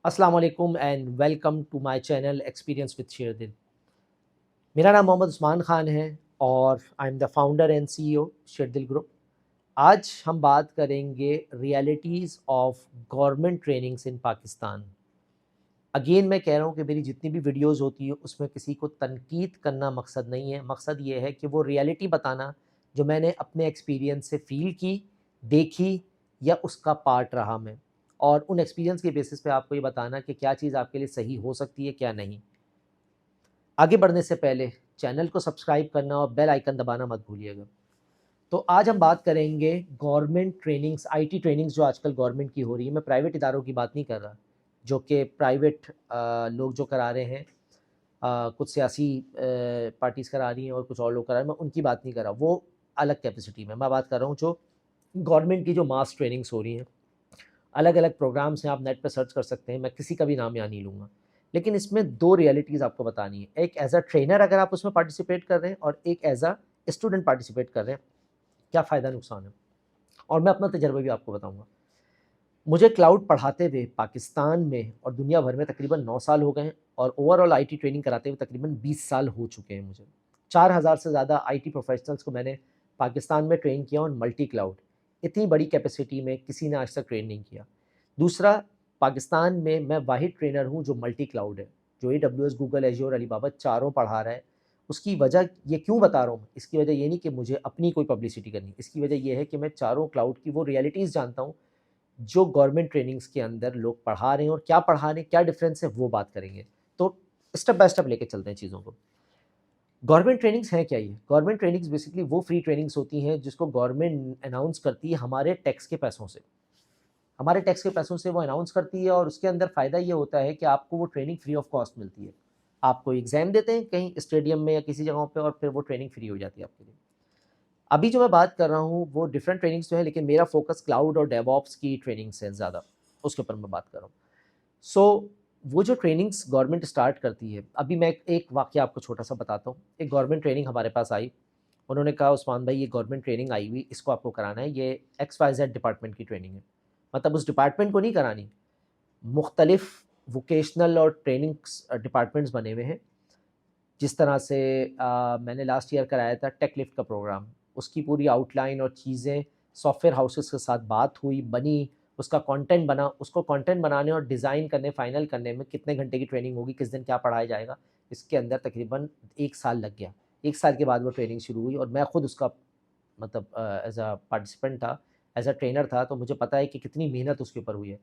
अस्सलाम वालेकुम and welcome to my channel experience with Sherdil. मेरा नाम मोहम्मद उस्मान ख़ान है और I am the founder and CEO Sherdil group. आज हम बात करेंगे realities of government trainings in Pakistan. Again मैं कह रहा हूँ कि मेरी जितनी भी वीडियोज़ होती है उसमें किसी को तनकीद करना मकसद नहीं है। मकसद ये है कि वो रियलिटी बताना जो मैंने अपने एक्सपीरियंस से फ़ील की, देखी या उसका पार्ट रहा मैं, और उन एक्सपीरियंस के बेसिस पे आपको ये बताना कि क्या चीज़ आपके लिए सही हो सकती है, क्या नहीं। आगे बढ़ने से पहले चैनल को सब्सक्राइब करना और बेल आइकन दबाना मत भूलिएगा। तो आज हम बात करेंगे गवर्नमेंट ट्रेनिंग्स, आईटी ट्रेनिंग्स जो आजकल गवर्नमेंट की हो रही है। मैं प्राइवेट इदारों की बात नहीं कर रहा, जो कि प्राइवेट लोग जो करा रहे हैं, कुछ सियासी पार्टीज़ करा रही हैं और कुछ और लोग करा रहे हैं, मैं उनकी बात नहीं कर रहा, वो अलग कैपेसिटी में मैं बात कर रहा हूँ। जो गवर्नमेंट की जो मास ट्रेनिंग्स हो रही हैं, अलग अलग प्रोग्राम्स हैं, आप नेट पे सर्च कर सकते हैं, मैं किसी का भी नाम यहाँ नहीं लूँगा। लेकिन इसमें दो रियलिटीज़ आपको बतानी है, एक एज अ ट्रेनर अगर आप उसमें पार्टिसिपेट कर रहे हैं और एक एज अ स्टूडेंट पार्टिसिपेट कर रहे हैं, क्या फ़ायदा नुकसान है, और मैं अपना तजर्बा भी आपको बताऊँगा। मुझे क्लाउड पढ़ाते हुए पाकिस्तान में और दुनिया भर में तकरीबन 9 साल हो गए हैं, और ओवरऑल आईटी ट्रेनिंग कराते हुए तकरीबन 20 साल हो चुके हैं मुझे। 4000 से ज़्यादा आईटी प्रोफेशनल्स को मैंने पाकिस्तान में ट्रेन किया ऑन मल्टी क्लाउड। इतनी बड़ी कैपेसिटी में किसी ने आज तक ट्रेन नहीं किया। दूसरा, पाकिस्तान में मैं वाहिद ट्रेनर हूँ जो मल्टी क्लाउड है, जो एडब्ल्यूएस, गूगल, एज़्योर, अलीबाबा चारों पढ़ा रहा है। उसकी वजह ये क्यों बता रहा हूँ, इसकी वजह ये नहीं कि मुझे अपनी कोई पब्लिसिटी करनी, इसकी वजह ये है कि मैं चारों क्लाउड की वो रियलिटीज़ जानता हूँ जो गवर्नमेंट ट्रेनिंग्स के अंदर लोग पढ़ा रहे हैं, और क्या पढ़ा रहे हैं, क्या डिफरेंस है, वो बात करेंगे। तो स्टेप बाय स्टेप लेके चलते हैं चीज़ों को। गवर्नमेंट ट्रेनिंग्स हैं क्या? ये गवर्नमेंट ट्रेनिंग्स बेसिकली वो फ्री ट्रेनिंग्स होती हैं जिसको गवर्नमेंट अनाउंस करती है हमारे टैक्स के पैसों से। हमारे टैक्स के पैसों से वो अनाउंस करती है, और उसके अंदर फ़ायदा ये होता है कि आपको वो ट्रेनिंग फ्री ऑफ कॉस्ट मिलती है। आप कोई एग्ज़ाम देते हैं कहीं स्टेडियम में या किसी जगहों पे, और फिर वो ट्रेनिंग फ्री हो जाती है आपके लिए। अभी जो मैं बात कर रहा हूँ वो डिफरेंट ट्रेनिंग्स तो है, लेकिन मेरा फ़ोकस क्लाउड और डेवऑप्स की ट्रेनिंग्स है ज़्यादा, उसके ऊपर मैं बात कर रहा हूँ। सो वो जो ट्रेनिंग्स गवर्नमेंट स्टार्ट करती है, अभी मैं एक वाक़या आपको छोटा-सा बताता हूँ। एक गवर्नमेंट ट्रेनिंग हमारे पास आई, उन्होंने कहा, उस्मान भाई ये गवर्नमेंट ट्रेनिंग आई हुई, इसको आपको कराना है, ये XYZ डिपार्टमेंट की ट्रेनिंग है। मतलब उस डिपार्टमेंट को नहीं करानी, मुख्तलिफ़ वोकेशनल और ट्रेनिंग्स डिपार्टमेंट्स बने हुए हैं। जिस तरह से मैंने लास्ट ईयर कराया था टेक लिफ्ट का प्रोग्राम, उसकी पूरी आउटलाइन और चीज़ें सॉफ्टवेयर हाउसेस के साथ बात हुई, बनी, उसका कंटेंट बना, उसको कंटेंट बनाने और डिज़ाइन करने, फाइनल करने में कितने घंटे की ट्रेनिंग होगी, किस दिन क्या पढ़ाया जाएगा, इसके अंदर तकरीबन 1 साल लग गया। 1 साल के बाद वो ट्रेनिंग शुरू हुई, और मैं खुद उसका मतलब एज़ अ पार्टिसिपेंट था, एज़ अ ट्रेनर था, तो मुझे पता है कि कितनी मेहनत उसके ऊपर हुई है।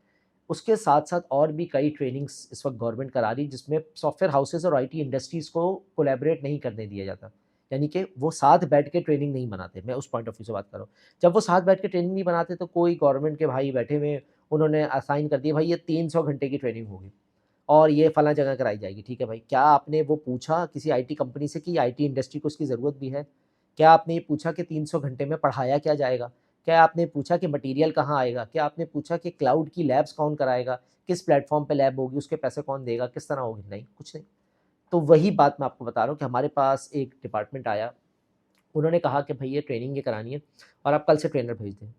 उसके साथ-साथ और भी कई ट्रेनिंग्स इस वक़्त गवर्नमेंट करा रही है, जिसमें सॉफ्टवेयर हाउसेज़ और आईटी इंडस्ट्रीज़ को कोलैबोरेट नहीं करने दिया जाता। यानी कि वो साथ बैठ के ट्रेनिंग नहीं बनाते, मैं उस पॉइंट ऑफ व्यू से बात कर रहा हूँ। जब वो साथ बैठ के ट्रेनिंग नहीं बनाते, तो कोई गवर्नमेंट के भाई बैठे हुए हैं, उन्होंने असाइन कर दिया, भाई ये 300 घंटे की ट्रेनिंग होगी और ये फलाँ जगह कराई जाएगी। ठीक है भाई, क्या आपने वो पूछा किसी आईटी कंपनी से कि आईटी इंडस्ट्री को इसकी ज़रूरत भी है? क्या आपने ये पूछा कि 300 घंटे में पढ़ाया क्या जाएगा? क्या आपने पूछा कि मटीरियल कहाँ आएगा? क्या आपने पूछा कि क्लाउड की लैब्स कौन कराएगा? किस प्लेटफ़ॉर्म पे लैब होगी? उसके पैसे कौन देगा? किस तरह होगी? नहीं, कुछ नहीं। तो वही बात मैं आपको बता रहा हूँ कि हमारे पास एक डिपार्टमेंट आया, उन्होंने कहा कि भई ये ट्रेनिंग ये करानी है और आप कल से ट्रेनर भेज दें।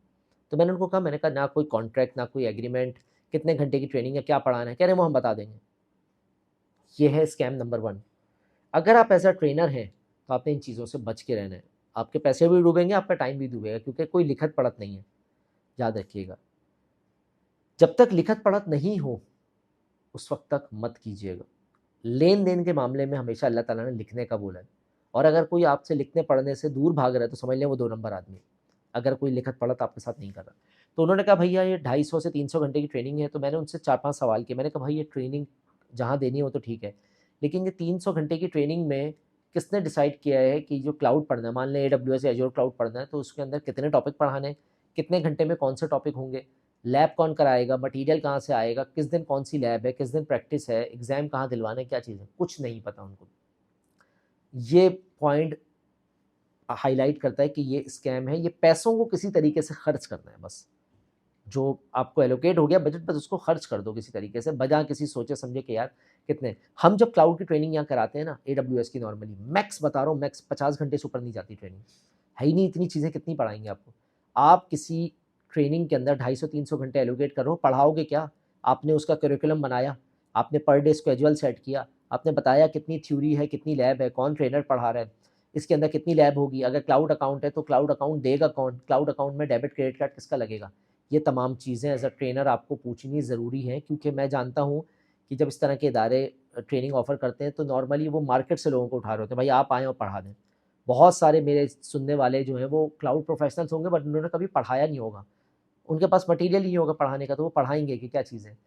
तो मैंने उनको कहा, मैंने कहा ना कोई कॉन्ट्रैक्ट, ना कोई एग्रीमेंट, कितने घंटे की ट्रेनिंग है, क्या पढ़ाना है? कह रहे हैं वो हम बता देंगे। ये है स्कैम नंबर 1। अगर आप एज़ अ ट्रेनर हैं, तो आपने इन चीज़ों से बच के रहना है। आपके पैसे भी डूबेंगे, आपका टाइम भी डूबेगा, क्योंकि कोई लिखत-पढ़त नहीं है, याद रखिएगा। जब तक लिखत-पढ़त नहीं हो, उस वक़्त तक मत कीजिएगा। लेन-देन के मामले में हमेशा अल्लाह ताला ने लिखने का बोला है, और अगर कोई आपसे लिखने-पढ़ने से दूर भाग रहा है, तो समझ लें वो 2 नंबर आदमी है, अगर कोई लिखत-पढ़त आपके साथ नहीं कर रहा। तो उन्होंने कहा, भैया ये 250 से 300 घंटे की ट्रेनिंग है, तो मैंने उनसे 4-5 सवाल किए। मैंने कहा, भाई ये ट्रेनिंग जहाँ देनी है वो तो ठीक है, लेकिन ये 300 घंटे की ट्रेनिंग में किसने डिसाइड किया है कि जो क्लाउड पढ़ना है, मान लें एडब्ल्यूएस या एज़्योर क्लाउड पढ़ना है, तो उसके अंदर कितने टॉपिक पढ़ाने हैं, कितने घंटे में कौन से टॉपिक होंगे, लैब कौन कराएगा, मटीरियल कहाँ से आएगा, किस दिन कौन सी लैब है, किस दिन प्रैक्टिस है, एग्ज़ाम कहाँ दिलवाने हैं, क्या चीज़ है, कुछ नहीं पता उनको। ये पॉइंट हाइलाइट करता है कि ये स्कैम है, ये पैसों को किसी तरीके से खर्च करना है बस। जो आपको एलोकेट हो गया बजट, बस उसको खर्च कर दो किसी तरीके से, बजाय किसी सोचे समझे कि यार कितने। हम जब क्लाउड की ट्रेनिंग यहाँ कराते हैं ना, एडब्ल्यूएस की नॉर्मली मैक्स बता रहा हूँ, मैक्स 50 घंटे से ऊपर नहीं जाती ट्रेनिंग। है ही नहीं, इतनी चीज़ें कितनी पढ़ाएँगे आपको। आप किसी ट्रेनिंग के अंदर 250-300 घंटे एलोकेट करो, पढ़ाओगे क्या? आपने उसका करिकुलम बनाया, आपने पर डे स्केड्यूल सेट किया, आपने बताया कितनी थ्योरी है, कितनी लैब है, कौन ट्रेनर पढ़ा रहा है, इसके अंदर कितनी लैब होगी, अगर क्लाउड अकाउंट है तो क्लाउड अकाउंट देगा कौन, क्लाउड अकाउंट में डेबिट क्रेडिट कार्ड किसका लगेगा। ये तमाम चीज़ें एज अ ट्रेनर आपको पूछनी ज़रूरी है, क्योंकि मैं जानता हूँ कि जब इस तरह के इदारे ट्रेनिंग ऑफ़र करते हैं तो नॉर्मली वो मार्केट से लोगों को उठा रहे होते हैं, भाई आप आएँ और पढ़ा दें। बहुत सारे मेरे सुनने वाले जो हैं वो क्लाउड प्रोफेशनल्स होंगे, बट उन्होंने कभी पढ़ाया नहीं होगा, उनके पास मटेरियल ही नहीं होगा पढ़ाने का, तो वो पढ़ाएंगे कि क्या चीज़ है।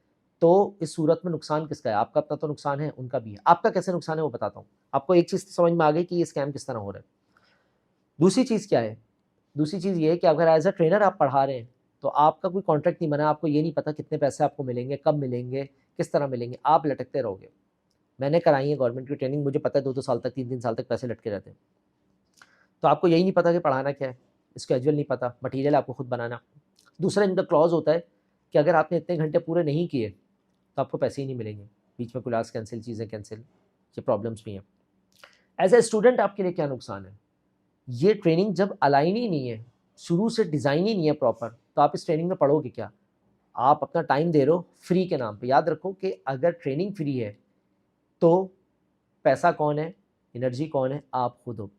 तो इस सूरत में नुकसान किसका है, आपका अपना तो नुकसान है, उनका भी है। आपका कैसे नुकसान है वो बताता हूँ। आपको एक चीज़ समझ में आ गई कि ये स्कैम किस तरह हो रहा है। दूसरी चीज़ क्या है, दूसरी चीज़ ये है कि अगर एज अ ट्रेनर आप पढ़ा रहे हैं तो आपका कोई कॉन्ट्रैक्ट नहीं बना, आपको ये नहीं पता कितने पैसे आपको मिलेंगे, कब मिलेंगे, किस तरह मिलेंगे, आप लटकते रहोगे। मैंने कराई है गवर्नमेंट की ट्रेनिंग, मुझे पता है 2-2 साल तक, 3-3 साल तक पैसे लटके रहते हैं। तो आपको यही नहीं पता कि पढ़ाना क्या है, स्केड्यूल नहीं पता, मटेरियल आपको खुद बनाना। दूसरा इनका क्लॉज होता है कि अगर आपने इतने घंटे पूरे नहीं किए तो आपको पैसे ही नहीं मिलेंगे, बीच में क्लास कैंसिल, चीज़ें कैंसिल, ये प्रॉब्लम्स भी हैं। एज ए स्टूडेंट आपके लिए क्या नुकसान है, ये ट्रेनिंग जब अलाइन ही नहीं है, शुरू से डिज़ाइन ही नहीं है प्रॉपर, तो आप इस ट्रेनिंग में पढ़ोगे क्या। आप अपना टाइम दे रहे हो फ्री के नाम पे। याद रखो कि अगर ट्रेनिंग फ्री है तो पैसा कौन है, एनर्जी कौन है, आप खुद हो।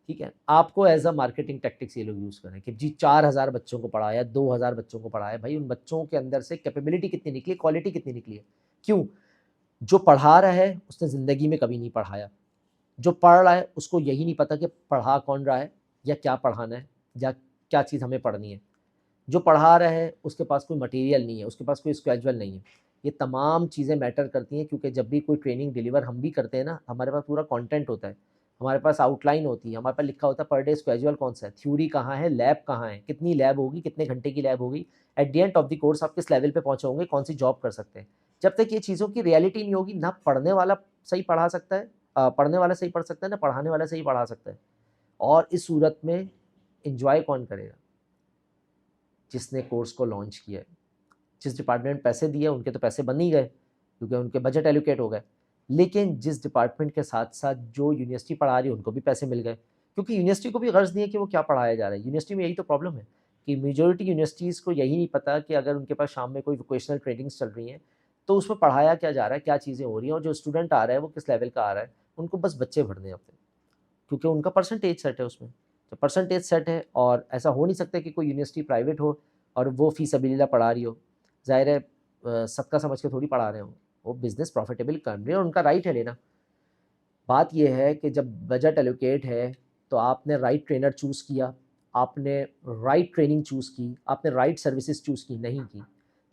ठीक है, आपको एज अ मार्केटिंग टैक्टिक्स ये लोग यूज़ करें कि जी 4000 बच्चों को पढ़ाया, 2000 बच्चों को पढ़ाया, भाई उन बच्चों के अंदर से कैपेबिलिटी कितनी निकली, क्वालिटी कितनी निकली है। क्यों, जो पढ़ा रहा है उसने ज़िंदगी में कभी नहीं पढ़ाया, जो पढ़ रहा है उसको यही नहीं पता कि पढ़ा कौन रहा है या क्या पढ़ाना है या क्या चीज़ हमें पढ़नी है। जो पढ़ा रहा है उसके पास कोई मटेरियल नहीं है, उसके पास कोई स्केड्यूल नहीं है। ये तमाम चीज़ें मैटर करती हैं, क्योंकि जब भी कोई ट्रेनिंग डिलीवर हम भी करते हैं ना, हमारे पास पूरा कंटेंट होता है, हमारे पास आउटलाइन होती है, हमारे पास लिखा होता है पर डे स्केड्यूल कौन सा है, थ्योरी कहाँ है, लैब कहाँ है, कितनी लैब होगी, कितने घंटे की लैब होगी, at the end of the course आप किस लेवल पे पहुँचे होंगे, कौन सी जॉब कर सकते हैं। जब तक ये चीज़ों की रियलिटी नहीं होगी, ना पढ़ने वाला सही पढ़ा सकता है, पढ़ने वाला सही पढ़ सकता है, ना पढ़ाने वाला सही पढ़ा सकता है। और इस सूरत में एंजॉय कौन करेगा, जिसने कोर्स को लॉन्च किया है। जिस डिपार्टमेंट में पैसे दिए उनके तो पैसे बन ही गए, क्योंकि उनके बजट एलोकेट हो गए। लेकिन जिस डिपार्टमेंट के साथ साथ जो यूनिवर्सिटी पढ़ा रही है उनको भी पैसे मिल गए, क्योंकि यूनिवर्सिटी को भी गर्ज नहीं है कि वो क्या पढ़ाया जा रहा है। यूनिवर्सिटी में यही तो प्रॉब्लम है कि मेजॉरिटी यूनिवर्सिटीज़ को यही नहीं पता कि अगर उनके पास शाम में कोई वोकेशनल ट्रेनिंग्स चल रही हैं तो उसमें पढ़ाया क्या जा रहा है, क्या चीज़ें हो रही हैं, और जो स्टूडेंट आ रहा है वो किस लेवल का आ रहा है। उनको बस बच्चे भरने हैं अपने, क्योंकि उनका परसेंटेज सेट है उसमें। तो परसेंटेज सेट है, और ऐसा हो नहीं सकता कि कोई यूनिवर्सिटी प्राइवेट हो और वो फ़ी सबिलिल्लाह पढ़ा रही हो। ज़ाहिर है सबका समझ के थोड़ी पढ़ा रहे हो, वो बिज़नेस प्रॉफिटेबल कर रहे हैं और उनका राइट है लेना। बात ये है कि जब बजट एलोकेट है तो आपने राइट ट्रेनर चूज़ किया, आपने राइट ट्रेनिंग चूज़ की, आपने राइट सर्विसेज चूज़ की, नहीं की।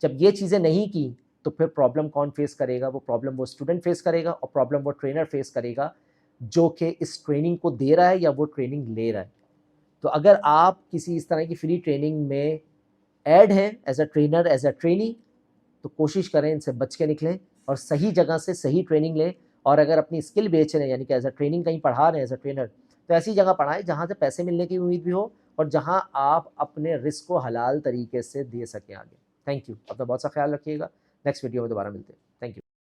जब ये चीज़ें नहीं की तो फिर प्रॉब्लम कौन फेस करेगा, वो प्रॉब्लम वो स्टूडेंट फेस करेगा और प्रॉब्लम वो ट्रेनर फेस करेगा जो कि इस ट्रेनिंग को दे रहा है या वो ट्रेनिंग ले रहा है। तो अगर आप किसी इस तरह की फ्री ट्रेनिंग में ऐड हैं as a trainer, as a trainee, तो कोशिश करें इनसे बच के निकलें और सही जगह से सही ट्रेनिंग लें। और अगर अपनी स्किल बेच रहे हैं, यानी कि एज अ ट्रेनिंग कहीं पढ़ा रहे हैं एज अ ट्रेनर, तो ऐसी जगह पढ़ाएं जहाँ से पैसे मिलने की उम्मीद भी हो और जहाँ आप अपने रिस्क को हलाल तरीके से दे सकें आगे। थैंक यू, अपना बहुत सा ख्याल रखिएगा। नेक्स्ट वीडियो में दोबारा मिलते हैं।